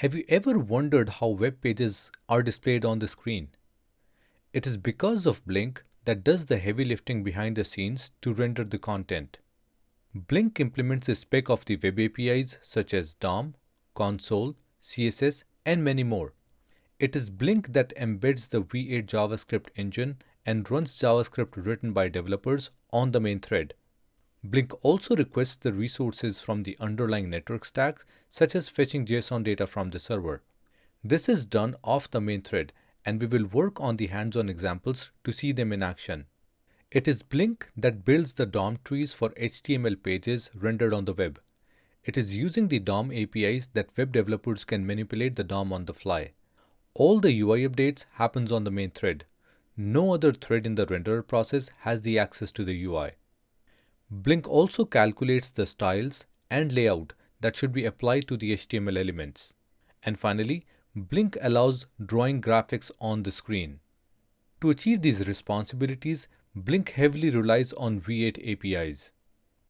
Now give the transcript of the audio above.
Have you ever wondered how web pages are displayed on the screen? It is because of Blink that does the heavy lifting behind the scenes to render the content. Blink implements a spec of the web APIs such as DOM, console, CSS, and many more. It is Blink that embeds the V8 JavaScript engine and runs JavaScript written by developers on the main thread. Blink also requests the resources from the underlying network stack, such as fetching JSON data from the server. This is done off the main thread, and we will work on the hands-on examples to see them in action. It is Blink that builds the DOM trees for HTML pages rendered on the web. It is using the DOM APIs that web developers can manipulate the DOM on the fly. All the UI updates happens on the main thread. No other thread in the renderer process has the access to the UI. Blink also calculates the styles and layout that should be applied to the HTML elements. And finally, Blink allows drawing graphics on the screen. To achieve these responsibilities, Blink heavily relies on V8 APIs.